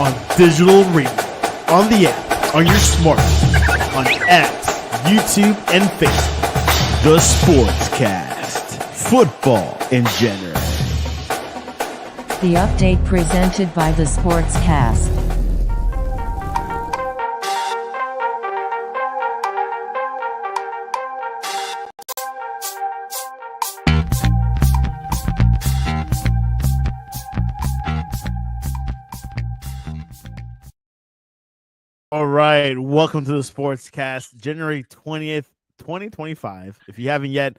on digital radio, on the app, on your smartphone, on X, YouTube, and Facebook. The Sportscast. Football in general. The update presented by the Sportscast. All right, welcome to the Sportscast, January 20th, 2025. If you haven't yet,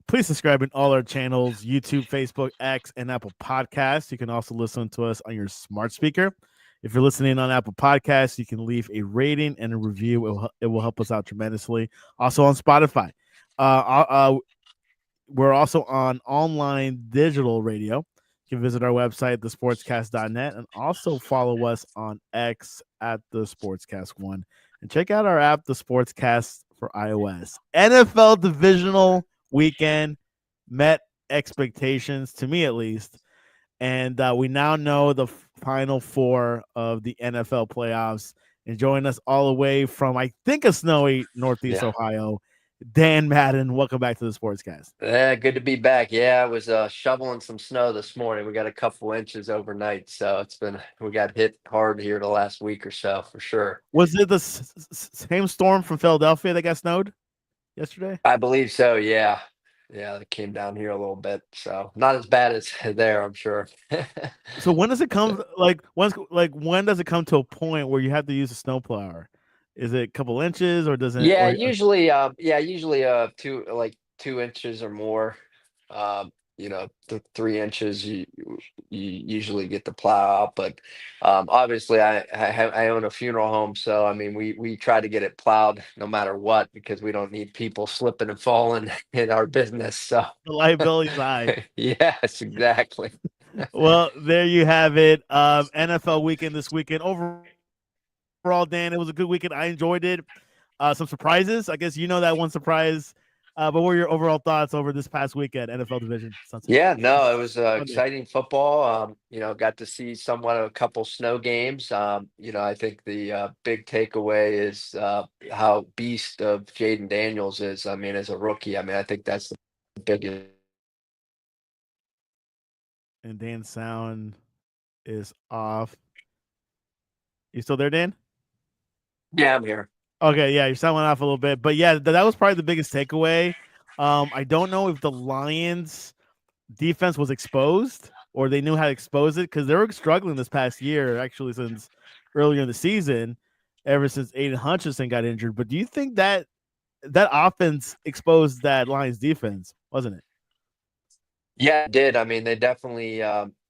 please subscribe in all our channels, YouTube, Facebook, X, and Apple Podcasts. You can also listen to us on your smart speaker. If you're listening on Apple Podcasts, you can leave a rating and a review. It will help us out tremendously. Also on Spotify. We're also on online digital radio. You can visit our website, thesportscast.net, and also follow us on X at the Sportscast1. And check out our app, the Sportscast for iOS. NFL Divisional weekend met expectations, to me at least. And we now know the final four of the NFL playoffs. And joining us all the way from, I think, a snowy Northeast Ohio, Dan Madden. Welcome back to the Sportscast. Good to be back. Yeah, I was shoveling some snow this morning. We got a couple inches overnight, so we got hit hard here the last week or so for sure. Was it the same storm from Philadelphia that got snowed yesterday? I believe so. Yeah, it came down here a little bit, so not as bad as there, I'm sure. So when does it come? When does it come to a point where you have to use a snowplower? Is it a couple inches or doesn't? Yeah, usually 2 inches or more. 3 inches you usually get the plow out, but obviously I own a funeral home, so I mean we try to get it plowed no matter what because we don't need people slipping and falling in our business. So the liability side. Yes, exactly. Well, there you have it. NFL weekend this weekend. Overall, Dan, it was a good weekend. I enjoyed it. Some surprises. I guess you know that one surprise. But what were your overall thoughts over this past weekend, NFL division? Yeah, no, it was exciting football. Got to see somewhat of a couple snow games. I think the big takeaway is how beast of Jaden Daniels is. I mean, as a rookie, I think that's the biggest. And Dan's sound is off. You still there, Dan? Yeah, I'm here. Okay, yeah, you're sounding off a little bit, but yeah, that was probably the biggest takeaway. I don't know if the Lions' defense was exposed or they knew how to expose it because they were struggling this past year, actually, since earlier in the season, ever since Aiden Hutchinson got injured. But do you think that offense exposed that Lions' defense, wasn't it? Yeah, it did. I mean, they definitely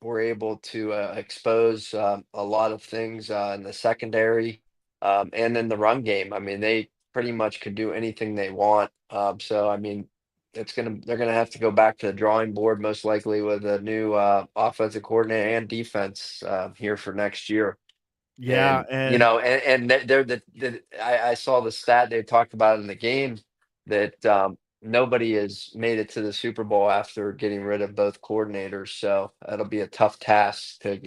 were able to expose a lot of things in the secondary. And in the run game, I mean, they pretty much could do anything they want. So, I mean, they're gonna have to go back to the drawing board most likely with a new offensive coordinator and defense here for next year. Yeah, I saw the stat they talked about in the game that nobody has made it to the Super Bowl after getting rid of both coordinators. So that'll be a tough task to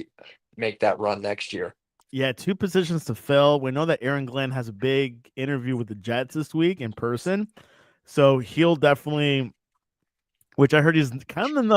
make that run next year. Yeah, 2 positions to fill. We know that Aaron Glenn has a big interview with the Jets this week in person, so he'll definitely. Which I heard he's kind of in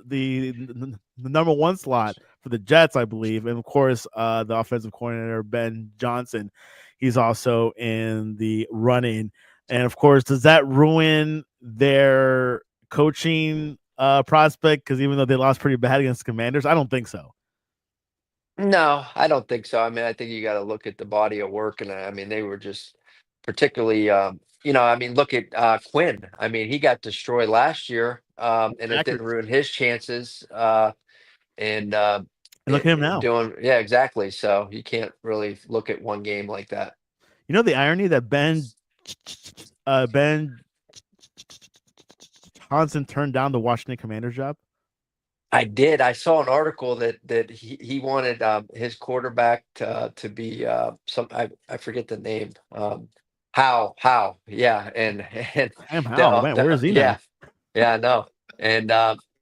the number 1 slot for the Jets, I believe, and of course the offensive coordinator Ben Johnson, he's also in the running, and of course, does that ruin their coaching prospect? Because even though they lost pretty bad against the Commanders, I don't think so. No, I don't think so. I mean, I think you got to look at the body of work, and I mean, they were just particularly, look at Quinn. I mean, he got destroyed last year, and it didn't ruin his chances. And look at him now. Yeah, exactly. So you can't really look at one game like that. You know the irony that Ben Johnson turned down the Washington Commanders job? I did. I saw an article that he wanted his quarterback to be I forget the name. How? Yeah, and Damn, how? Man, where is he now? Yeah, I know. And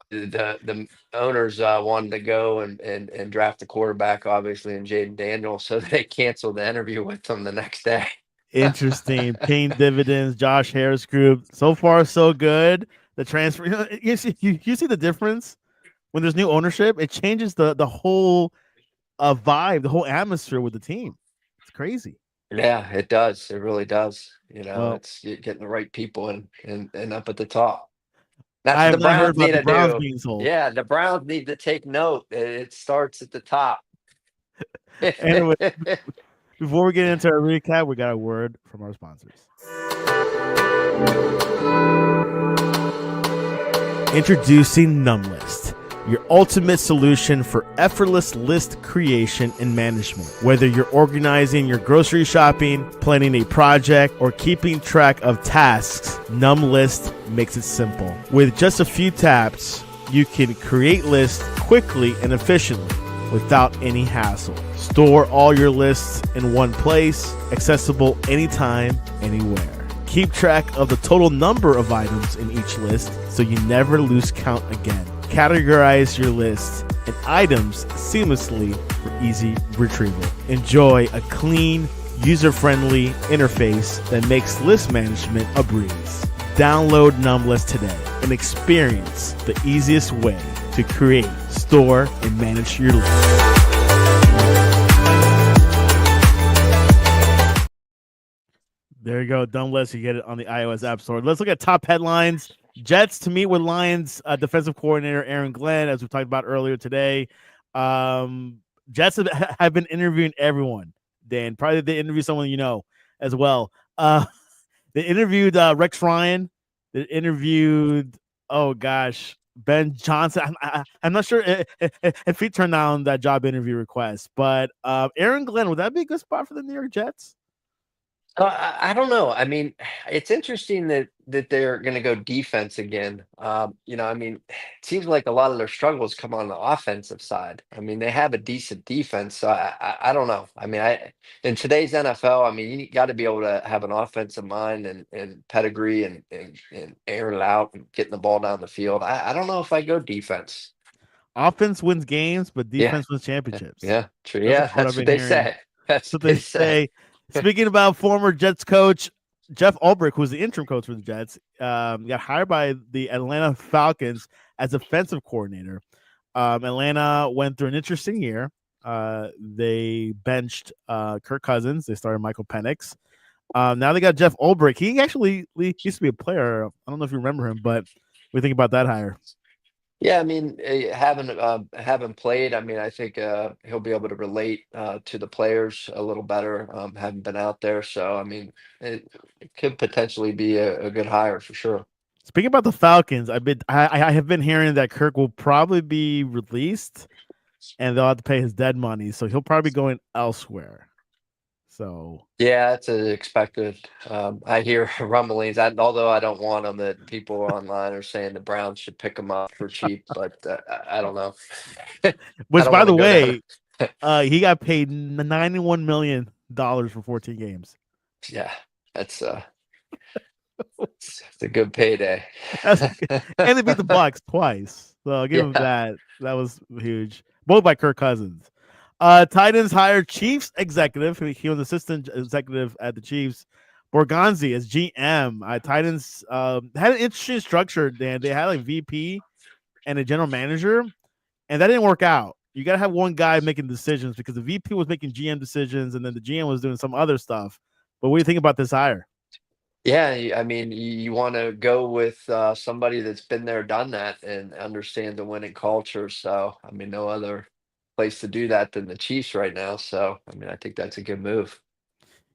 the owners wanted to go and draft the quarterback, obviously, and Jaden Daniels, so they canceled the interview with him the next day. Interesting. Paying dividends, Josh Harris group. So far, so good. The transfer, you see the difference when there's new ownership. It changes the whole vibe, the whole atmosphere with the team. It's crazy. Yeah, it does. It really does. Well, It's getting the right people and up at the top. That's I what have the not heard Browns about need the to Browns do. being sold. Yeah, the Browns need to take note. It starts at the top. Anyway, before we get into our recap, we got a word from our sponsors. Introducing Numblist, your ultimate solution for effortless list creation and management. Whether you're organizing your grocery shopping, planning a project, or keeping track of tasks, Numblist makes it simple. With just a few taps, you can create lists quickly and efficiently without any hassle. Store all your lists in one place, accessible anytime, anywhere. Keep track of the total number of items in each list so you never lose count again. Categorize your lists and items seamlessly for easy retrieval. Enjoy a clean, user-friendly interface that makes list management a breeze. Download Numblist today and experience the easiest way to create, store, and manage your list. There you go, Numblist. You get it on the iOS App Store. Let's look at top headlines. Jets to meet with Lions defensive coordinator Aaron Glenn, as we talked about earlier today. Jets have been interviewing everyone, Dan. Probably they interview someone you know as well. They interviewed Rex Ryan. They interviewed, oh gosh, Ben Johnson. I'm not sure if he turned down that job interview request, but Aaron Glenn, would that be a good spot for the New York Jets? I don't know. I mean, it's interesting that they're going to go defense again. I mean, it seems like a lot of their struggles come on the offensive side. I mean, they have a decent defense, so I don't know. I mean, I in today's NFL, I mean, you got to be able to have an offensive mind and pedigree and air it out and getting the ball down the field. I don't know if I go defense. Offense wins games, but Yeah, defense wins championships. yeah, true. That's Yeah, what I've that's what been they hearing. say. That's That's what what they they say. say. Speaking about former Jets coach Jeff Ulbrich, who's the interim coach for the Jets, got hired by the Atlanta Falcons as offensive coordinator. Atlanta went through an interesting year. They benched Kirk Cousins. They started Michael Penix. Now they got Jeff Ulbrich. He actually used to be a player. I don't know if you remember him, but we think about that hire. Yeah, I mean, having played, I mean, I think he'll be able to relate to the players a little better, having been out there. So, I mean, it could potentially be a good hire for sure. Speaking about the Falcons, I have been hearing that Kirk will probably be released, and they'll have to pay his dead money, so he'll probably be going elsewhere. So Yeah, it's expected. I hear rumblings, although I don't want them, that people online are saying the Browns should pick him up for cheap, but I don't know. I which, don't by want to the go down. way, he got paid $91 million for 14 games. Yeah, that's it's a good payday. That's and they beat the Bucks twice. So I'll give him Yeah. that. That was huge. Both by Kirk Cousins. Titans hired Chiefs executive. He was assistant executive at the Chiefs. Borgonzi as GM. Titans had an interesting structure, Dan. They had like VP and a general manager, and that didn't work out. You got to have one guy making decisions because the VP was making GM decisions, and then the GM was doing some other stuff. But what do you think about this hire? Yeah, I mean, you want to go with somebody that's been there, done that, and understand the winning culture. So, I mean, no other place to do that than the Chiefs right now. So, I mean, I think that's a good move.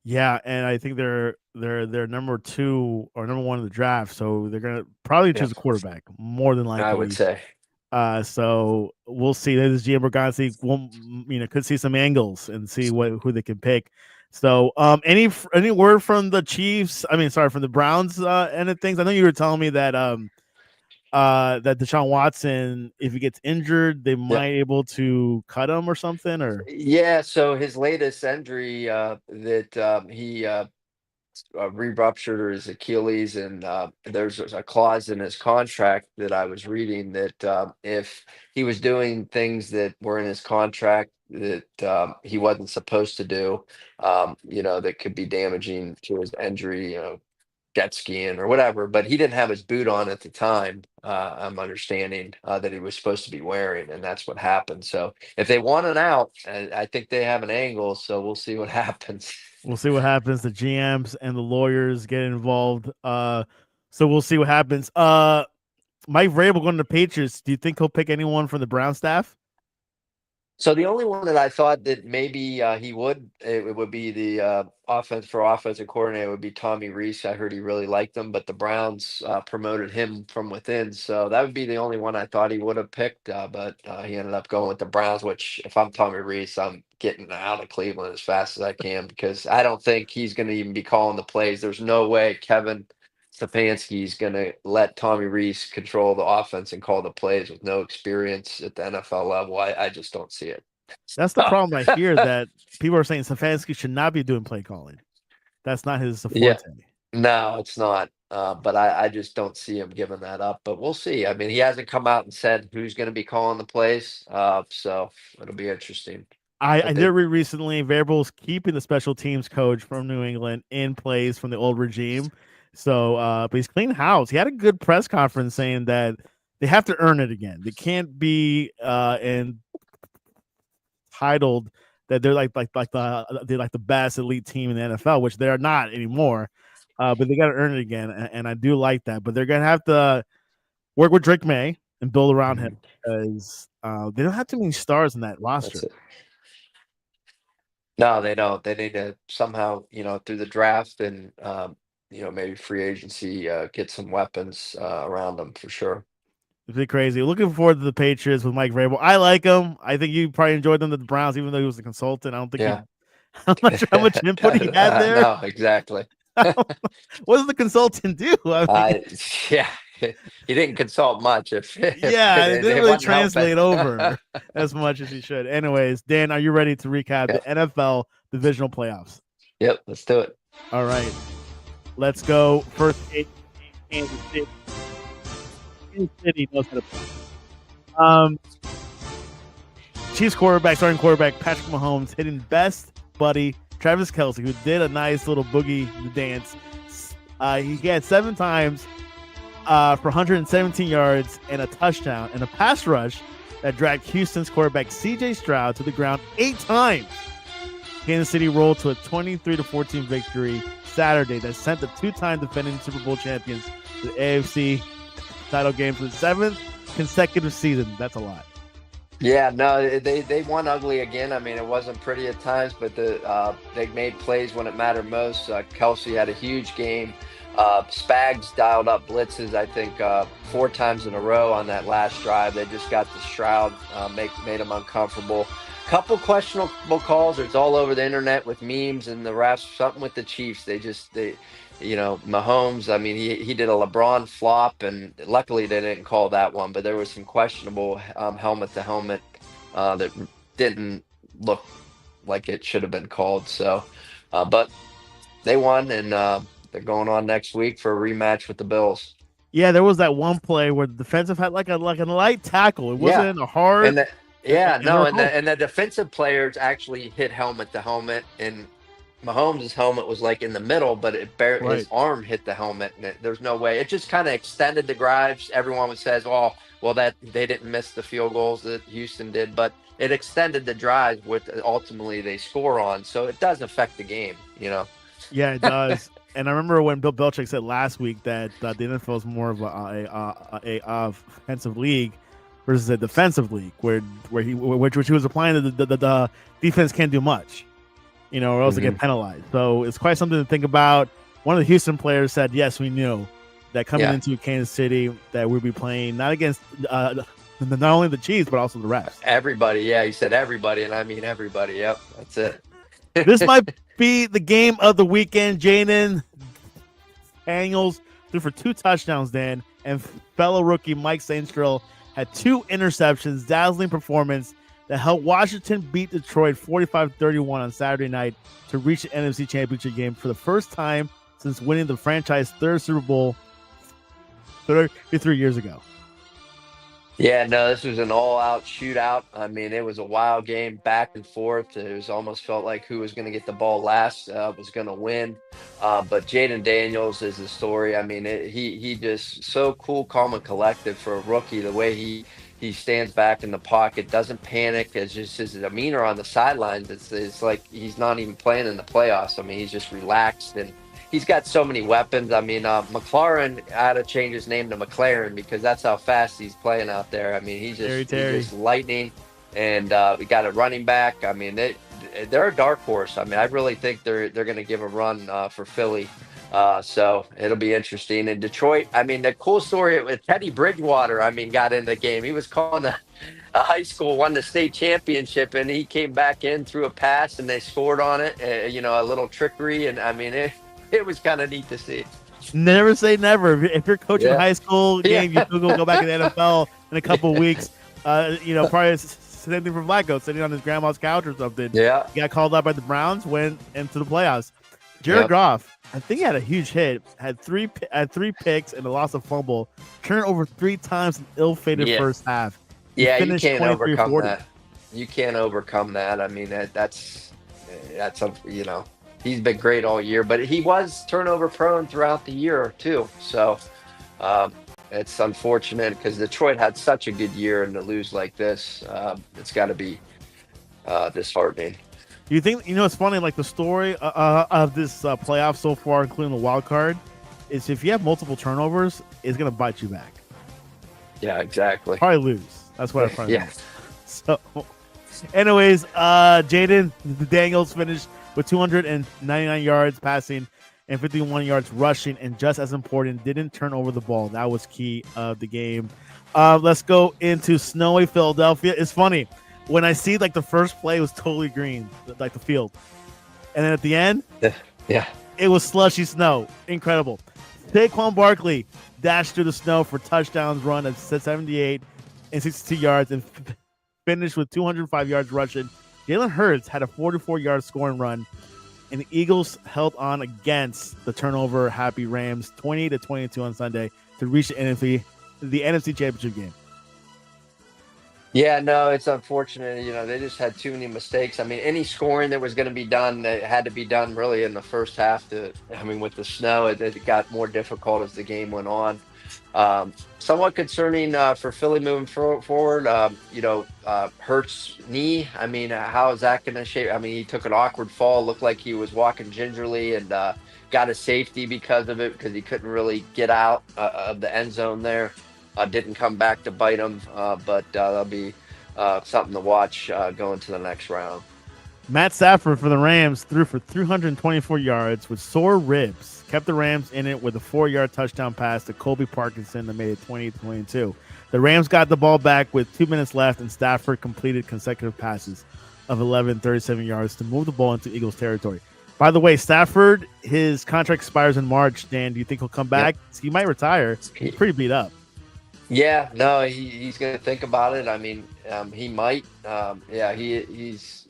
Yeah, and I think they're number 2 or number 1 in the draft, so they're gonna probably Yeah, choose a quarterback more than I would likely. say. So we'll see. This GM Borgonzi will, could see some angles and see who they can pick. So, any word from the Chiefs? I mean, sorry, from the Browns end of things. I know you were telling me that that Deshaun Watson, if he gets injured, they Yeah. might able to cut him or something. Or Yeah, so his latest injury that he re-ruptured his Achilles, and there's a clause in his contract that I was reading that if he was doing things that were in his contract that he wasn't supposed to do, that could be damaging to his injury, jet skiing or whatever, but he didn't have his boot on at the time. I'm understanding that he was supposed to be wearing, and that's what happened. So if they want an out, I think they have an angle. So we'll see what happens. We'll see what happens. The GMs and the lawyers get involved. So we'll see what happens. Mike Vrabel going to the Patriots. Do you think he'll pick anyone from the Brown staff? So the only one that I thought that maybe he would, it would be the offensive coordinator would be Tommy Reese. I heard he really liked him, but the Browns promoted him from within. So that would be the only one I thought he would have picked. But he ended up going with the Browns, which if I'm Tommy Reese, I'm getting out of Cleveland as fast as I can because I don't think he's going to even be calling the plays. There's no way Kevin Stefanski's going to let Tommy Reese control the offense and call the plays with no experience at the NFL level. I just don't see it. That's the problem I hear, that people are saying Stefanski should not be doing play calling. That's not his forte. Yeah. No, it's not. But I just don't see him giving that up. But we'll see. I mean, he hasn't come out and said who's going to be calling the plays. So it'll be interesting. I did read recently Vrabel's keeping the special teams coach from New England in place from the old regime. So, but he's clean house. He had a good press conference saying that they have to earn it again. They can't be entitled that they're like the best elite team in the NFL, which they are not anymore. But they got to earn it again, and I do like that. But they're gonna have to work with Drake May and build around him because they don't have too many stars in that roster. No, they don't. They need to somehow, through the draft and maybe free agency, get some weapons around them for sure. It's been crazy. Looking forward to the Patriots with Mike Vrabel. I like him. I think you probably enjoyed them at the Browns, even though he was a consultant. I don't think I'm not sure how much input he had there. No, exactly. What does the consultant do? He didn't consult much. It didn't really translate over as much as he should. Anyways, Dan, are you ready to recap the NFL divisional playoffs? Yep, let's do it. All right, let's go. First game, Kansas City. Kansas City knows how to play. Chiefs starting quarterback Patrick Mahomes hitting best buddy Travis Kelce, who did a nice little boogie dance. He had 7 times for 117 yards and a touchdown and a pass rush that dragged Houston's quarterback C.J. Stroud to the ground 8 times. Kansas City rolled to a 23-14 victory Saturday that sent the 2-time defending Super Bowl champions to the AFC title game for the 7th consecutive season. That's a lot. Yeah, no, they won ugly again. I mean, it wasn't pretty at times, but they made plays when it mattered most. Kelce had a huge game. Spags dialed up blitzes, I think, 4 times in a row on that last drive. They just got the Stroud, made them uncomfortable. Couple questionable calls. It's all over the internet with memes and the refs. Something with the Chiefs. Mahomes, I mean, he did a LeBron flop, and luckily they didn't call that one, but there was some questionable helmet to helmet that didn't look like it should have been called. So, but they won, and they're going on next week for a rematch with the Bills. Yeah, there was that one play where the defensive had like a light tackle. It wasn't a hard. And the defensive players actually hit helmet to helmet, and Mahomes' helmet was like in the middle, but his arm hit the helmet, and there's no way. It just kind of extended the drives. Everyone says, "Oh, well, that they didn't miss the field goals that Houston did," but it extended the drives, which ultimately they score on. So it does affect the game, Yeah, it does. And I remember when Bill Belichick said last week that the NFL is more of a offensive league versus a defensive league, which he was applying the defense can't do much, or else they get penalized. So it's quite something to think about. One of the Houston players said, "Yes, we knew that coming into Kansas City that we'd be playing not against not only the Chiefs but also the refs." Everybody, he said everybody, and I mean everybody. Yep, that's it. This might be the game of the weekend. Jaden Daniels threw for 2 touchdowns, Dan, and fellow rookie Mike Sainstrell had 2 interceptions. Dazzling performance that helped Washington beat Detroit 45-31 on Saturday night to reach the NFC Championship game for the first time since winning the franchise third Super Bowl 33 years ago. Yeah, no, this was an all-out shootout. I mean, it was a wild game, back and forth. It was almost felt like who was going to get the ball last was going to win. But Jaden Daniels is the story. I mean, he just so cool, calm, and collected for a rookie. The way he stands back in the pocket, doesn't panic. It's just his demeanor on the sidelines. It's like he's not even playing in the playoffs. I mean, he's just relaxed, and he's got so many weapons. I mean, McLaurin had to change his name to McLaren because that's how fast he's playing out there. I mean, he's just lightning, and we got a running back. I mean, they're a dark horse. I mean, I really think they're going to give a run for Philly. So it'll be interesting. In Detroit, I mean, the cool story with Teddy Bridgewater, I mean, got in the game. He was calling a high school, won the state championship, and he came back in, threw a pass, and they scored on it. A little trickery, and I mean, it was kind of neat to see. Never say never. If you're coaching a high school game, you still go back to the NFL in a couple of weeks. Probably same thing for Flacco, sitting on his grandma's couch or something. Yeah. He got called up by the Browns, went into the playoffs. Jared Goff, I think he had a huge hit, had three picks and a loss of fumble, turned over 3 times in ill-fated first half. You can't overcome that. You can't overcome that. I mean, that's he's been great all year, but he was turnover prone throughout the year too. So it's unfortunate because Detroit had such a good year, and to lose like this, it's got to be disheartening. You think, it's funny, like the story of this playoff so far, including the wild card, is if you have multiple turnovers, it's going to bite you back. Yeah, exactly. Probably lose. That's what I'm trying to Yeah. So, anyways, Jaden Daniels finished with 299 yards passing and 51 yards rushing, and just as important, didn't turn over the ball. That was key of the game. Let's go into snowy Philadelphia. It's funny. When I see, like, the first play was totally green, like the field. And then at the end, it was slushy snow. Incredible. Saquon Barkley dashed through the snow for touchdowns run at 78 and 62 yards and finished with 205 yards rushing. Jalen Hurts had a 44-yard scoring run, and the Eagles held on against the turnover-happy Rams 20-22 on Sunday to reach the NFC Championship game. Yeah, no, it's unfortunate. They just had too many mistakes. I mean, any scoring that was going to be done, that had to be done really in the first half. With the snow, it got more difficult as the game went on. Somewhat concerning for Philly moving forward. Hurts' knee. I mean, how is that going to shape? I mean, he took an awkward fall, looked like he was walking gingerly, and got a safety because of it, because he couldn't really get out of the end zone there. Didn't come back to bite him, but that'll be something to watch going to the next round. Matt Stafford for the Rams threw for 324 yards with sore ribs. Kept the Rams in it with a 4-yard touchdown pass to Colby Parkinson that made it 20-22. The Rams got the ball back with 2 minutes left, and Stafford completed consecutive passes of 37 yards to move the ball into Eagles territory. By the way, Stafford, his contract expires in March. Dan, do you think he'll come back? Yep. He might retire. He's pretty beat up. Yeah, no, he's going to think about it. I mean, he might. He's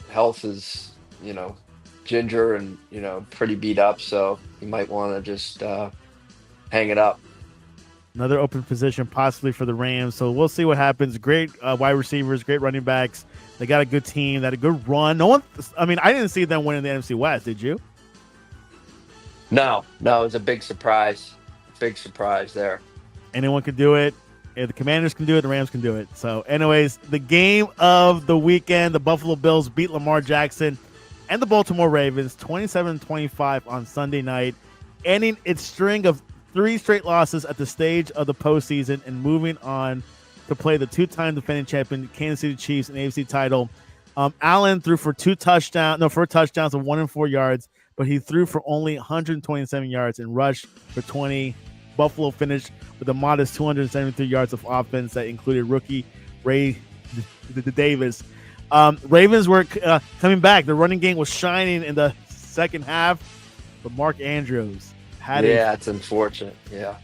health is, ginger and, pretty beat up. So he might want to just hang it up. Another open position possibly for the Rams. So we'll see what happens. Great wide receivers, great running backs. They got a good team. They had a good run. I didn't see them winning the NFC West. Did you? No, it was a big surprise. Big surprise there. Anyone can do it. If the Commanders can do it, the Rams can do it. So, anyways, the game of the weekend, the Buffalo Bills beat Lamar Jackson and the Baltimore Ravens 27-25 on Sunday night, ending its string of 3 straight losses at the stage of the postseason and moving on to play the 2-time defending champion Kansas City Chiefs in the AFC title. Allen threw for 4 touchdowns of 1 and 4 yards, but he threw for only 127 yards and rushed for 20. Buffalo finished with a modest 273 yards of offense that included rookie Ray Davis. Ravens were coming back. The running game was shining in the second half, but Mark Andrews had it's unfortunate. Yeah,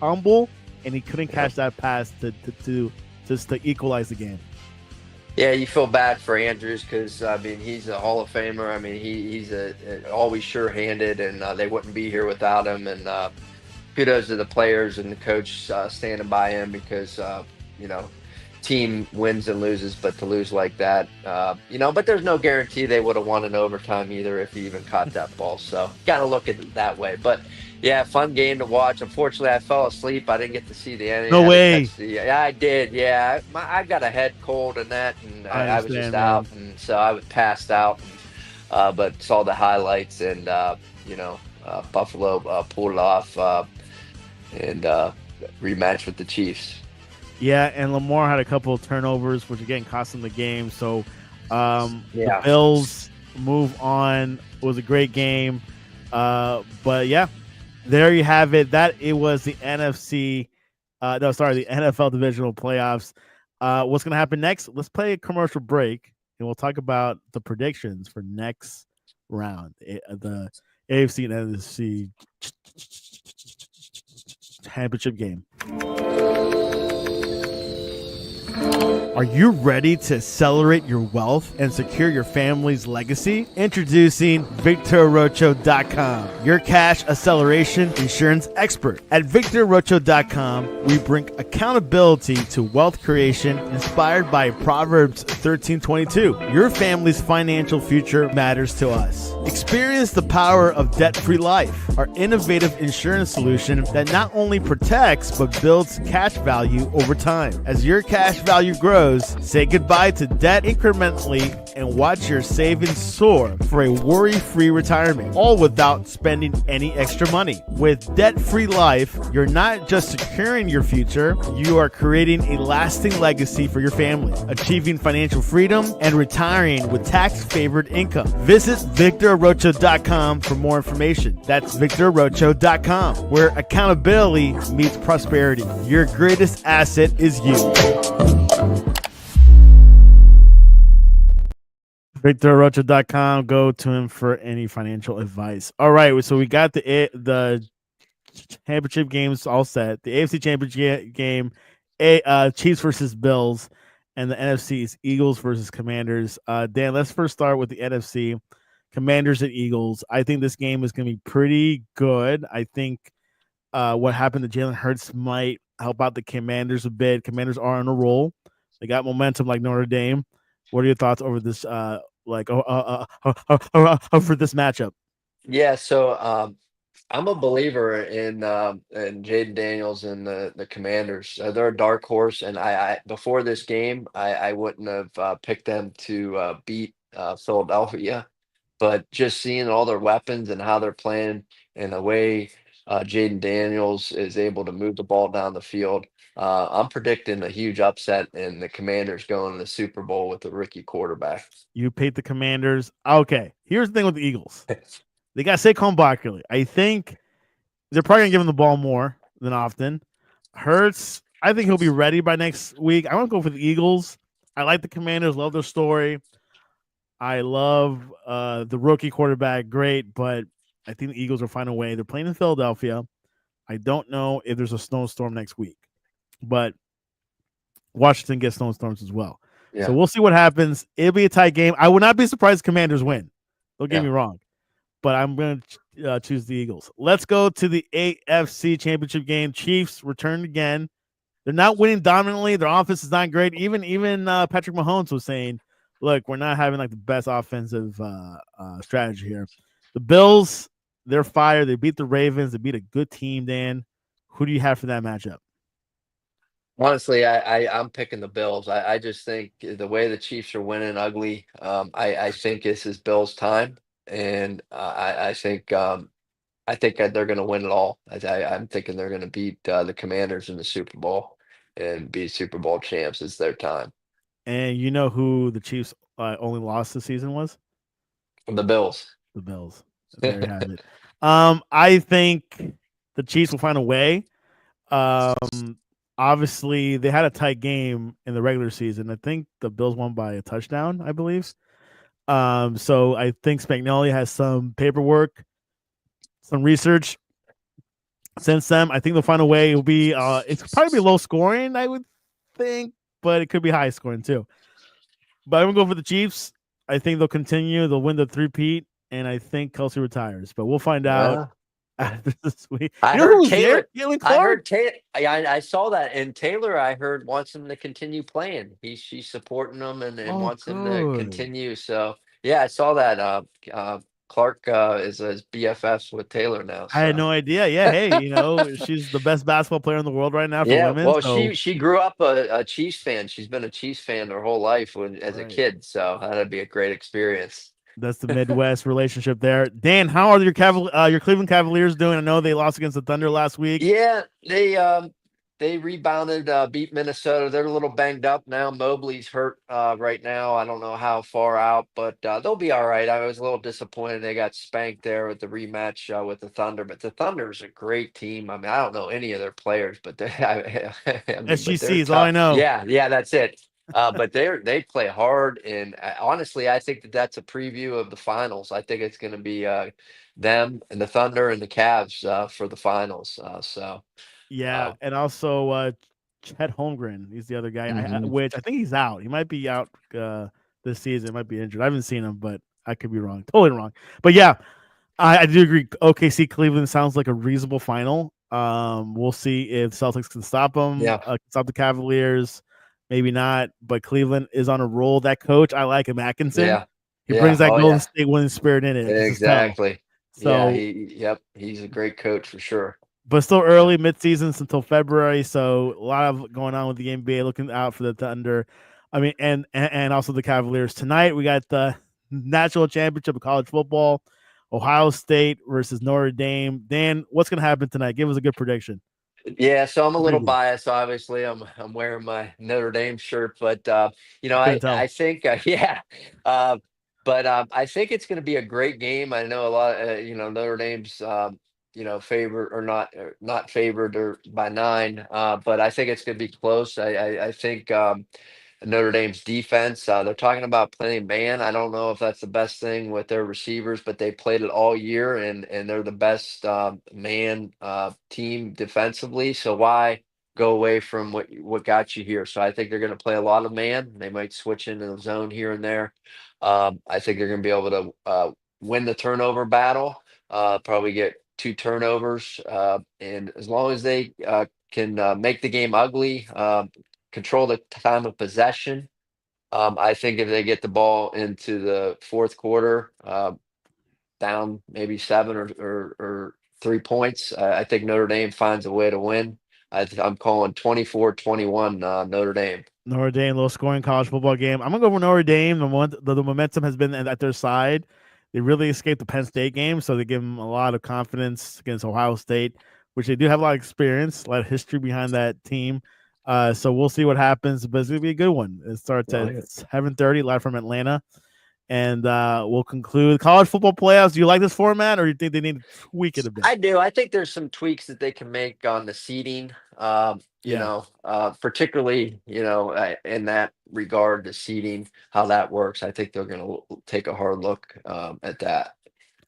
humble, and he couldn't catch that pass to equalize the game. Yeah, you feel bad for Andrews because I mean he's a Hall of Famer. I mean he's always sure-handed, and they wouldn't be here without him. And kudos to the players and the coach standing by him because you know team wins and loses, but to lose like that, but there's no guarantee they would have won in overtime either if he even caught that ball. So got to look at it that way. But yeah, fun game to watch. Unfortunately, I fell asleep. I didn't get to see the ending. No I didn't way. catch the. Yeah, I did. Yeah, I got a head cold and that, and I I was just understand, man. out, and so I was passed out. But saw the highlights, and Buffalo pulled it off and rematch with the Chiefs. Yeah, and Lamar had a couple of turnovers, which again cost him the game. So the Yeah. Bills move on. It was a great game. But yeah, there you have it. It was the the NFL divisional playoffs. What's gonna happen next? Let's play a commercial break and we'll talk about the predictions for next round. The AFC and NFC championship game. Are you ready to accelerate your wealth and secure your family's legacy? Introducing VictorRocho.com, your cash acceleration insurance expert. At VictorRocho.com, we bring accountability to wealth creation inspired by Proverbs 13:22. Your family's financial future matters to us. Experience the power of debt-free life, our innovative insurance solution that not only protects but builds cash value over time. As your cash value grows, say goodbye to debt incrementally and watch your savings soar for a worry-free retirement, all without spending any extra money. With debt-free life, you're not just securing your future, you are creating a lasting legacy for your family, achieving financial freedom and retiring with tax-favored income. Visit VictorRocho.com for more information. That's VictorRocho.com, where accountability meets prosperity. Your greatest asset is you. VictorRocha.com. Go to him for any financial advice. All right, so we got the championship games all set. The AFC championship game, Chiefs versus Bills, and the NFC is Eagles versus Commanders. Dan, let's first start with the NFC, Commanders and Eagles. I think this game is going to be pretty good. I think what happened to Jalen Hurts might help out the Commanders a bit. Commanders are on a roll. They got momentum like Notre Dame. What are your thoughts over this for this matchup? Yeah, so I'm a believer in Jaden Daniels and the Commanders. They're a dark horse, and I before this game, I wouldn't have picked them to beat Philadelphia, but just seeing all their weapons and how they're playing and the way Jaden Daniels is able to move the ball down the field, I'm predicting a huge upset and the Commanders going to the Super Bowl with a rookie quarterback. You picked the Commanders. Okay, here's the thing with the Eagles. They got Saquon Barkley. I think they're probably gonna give him the ball more than often. Hurts, I think he'll be ready by next week. I want to go for the Eagles. I like the Commanders. Love their story. I love the rookie quarterback. Great, but I think the Eagles will find a way. They're playing in Philadelphia. I don't know if there's a snowstorm next week, but Washington gets snowstorms as well. Yeah. So we'll see what happens. It'll be a tight game. I would not be surprised if Commanders win. Don't get me wrong, but I'm going to choose the Eagles. Let's go to the AFC Championship game. Chiefs returned again. They're not winning dominantly. Their offense is not great. Even Patrick Mahomes was saying, "Look, we're not having like the best offensive strategy here." The Bills, they're fired. They beat the Ravens. They beat a good team. Dan, who do you have for that matchup? Honestly, I'm picking the Bills. I just think the way the Chiefs are winning ugly, I think this is Bills' time, and I think that they're going to win it all. I'm thinking they're going to beat the Commanders in the Super Bowl and be Super Bowl champs. It's their time. And you know who the Chiefs only lost this season was? The Bills. The Bills. There you have it. I think the Chiefs will find a way. Obviously, they had a tight game in the regular season. I think the Bills won by a touchdown, I believe. So I think Spagnuolo has some paperwork, some research since them. I think they'll find a way. It'll be it's probably be low scoring, I would think, but it could be high scoring too. But I'm gonna go for the Chiefs. I think they'll continue. They'll win the three-peat, and I think Kelsey retires. But we'll find out Well, after this week. I You know heard who's there? Taylor. Caitlin I Clark. heard Taylor. I saw that, and Taylor, I heard, wants him to continue playing. She's supporting him and Oh, wants him to good. continue. So yeah, I saw that. Clark is BFFs with Taylor now. I had So no idea. Yeah, hey, she's the best basketball player in the world right now for yeah, women. well, So she grew up a Chiefs fan. She's been a Chiefs fan her whole life as a right. kid. So that'd be a great experience. That's the Midwest relationship there. Dan, how are your Cleveland Cavaliers doing? I know they lost against the Thunder last week. Yeah, they rebounded, beat Minnesota. They're a little banged up now. Mobley's hurt right now. I don't know how far out, but they'll be all right. I was a little disappointed they got spanked there with the rematch with the Thunder, but the Thunder is a great team. I mean, I don't know any of their players, but they, I mean, but they're SGC is all I tough. know. Yeah, yeah, that's it. But they play hard, and honestly, I think that's a preview of the finals. I think it's going to be them and the Thunder and the Cavs for the finals. Yeah, Uh, and also Chet Holmgren. He's the other guy, mhm. which I think he's out. He might be out this season. Might be injured. I haven't seen him, but I could be wrong. Totally wrong. But yeah, I do agree. OKC Cleveland sounds like a reasonable final. We'll see if Celtics can stop them, Yeah, stop the Cavaliers. Maybe not, but Cleveland is on a roll. That coach, I like him, Atkinson. yeah, He brings yeah. that Oh, Golden yeah, State winning spirit in it. I can just tell. exactly. Yeah, So yep, he's a great coach for sure. but still Yeah, early mid-seasons until February, so a lot of going on with the NBA. Looking out for the Thunder, I mean, and also the Cavaliers tonight. We got the national championship of college football, Ohio State versus Notre Dame. Dan, what's going to happen tonight? Give us a good prediction. yeah. So I'm a little Preview. biased. Obviously, I'm wearing my Notre Dame shirt, but I couldn't I tell. think yeah, uh, but I think it's going to be a great game. I know a lot. Notre Dame's favored or not favored or by 9, but I think it's going to be close. I think. Notre Dame's defense. They're talking about playing man. I don't know if that's the best thing with their receivers, but they played it all year, and they're the best man team defensively. So why go away from what got you here? So I think they're going to play a lot of man. They might switch into the zone here and there. I think they're going to be able to win the turnover battle. Probably get 2 turnovers, and as long as they can make the game ugly. Control the time of possession. I think if they get the ball into the fourth quarter, down maybe 7 or 3 points, I think Notre Dame finds a way to win. I'm calling 24-21 Notre Dame. Notre Dame, low scoring college football game. I'm gonna go for Notre Dame. The momentum has been at their side. They really escaped the Penn State game, so they give them a lot of confidence against Ohio State, which they do have a lot of experience, a lot of history behind that team. So we'll see what happens, but it's gonna be a good one. It starts Oh, at yeah. 7:30 live from Atlanta, and we'll conclude college football playoffs. Do you like this format, or do you think they need to tweak it a bit? I do. I think there's some tweaks that they can make on the seating. Yeah, Particularly, in that regard, the seating, how that works. I think they're going to take a hard look at that.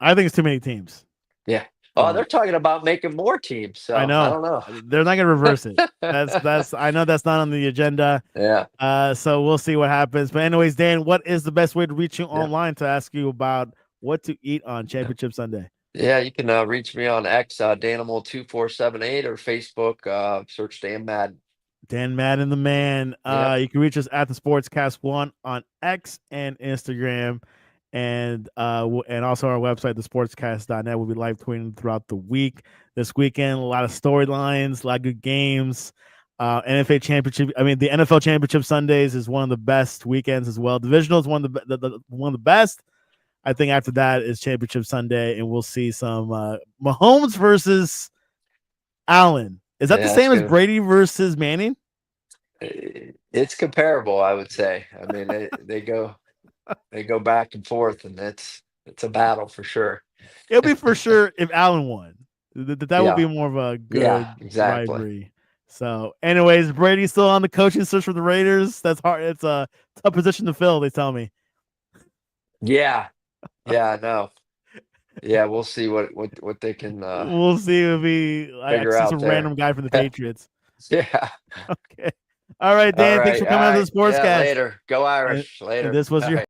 I think it's too many teams. Yeah. Oh, So they're talking about making more teams. I So I know don't know. they're not gonna reverse it. That's I know that's not on the agenda. Yeah. So we'll see what happens. But anyways, Dan, what is the best way to reach you Yeah. online to ask you about what to eat on Yeah. Championship Sunday? Yeah. You can reach me on X, Danimal2478, or Facebook, search Dan Madden. Dan Madden, the man. Yep. You can reach us at the Sportscast One on X and Instagram, and also our website, thesportscast.net. We'll be live tweeting throughout the week. This weekend, a lot of storylines, a lot of good games. NFL championship. I mean, the NFL championship Sundays is one of the best weekends as well. Divisional is one of one of the best. I think after that is championship Sunday, and we'll see some Mahomes versus Allen. Is that the Yeah. That's same as good. Brady versus Manning? It's comparable, I would say. I mean, they go back and forth, and it's a battle for sure. It'll be for sure if Allen won. That would Yeah. be more of a Yeah. good Exactly. rivalry. So, anyways, Brady's still on the coaching search for the Raiders. That's hard. It's a tough position to fill. They tell me. Yeah. Yeah. I know. Yeah. We'll see what they can We'll see if he. I figure see out some there. random guy from the Patriots. Yeah. Okay. All right, All Dan. Thanks right. for All coming on to the right. Yeah. Sportscast. Later. Go And, Irish. and Later. this was All your right.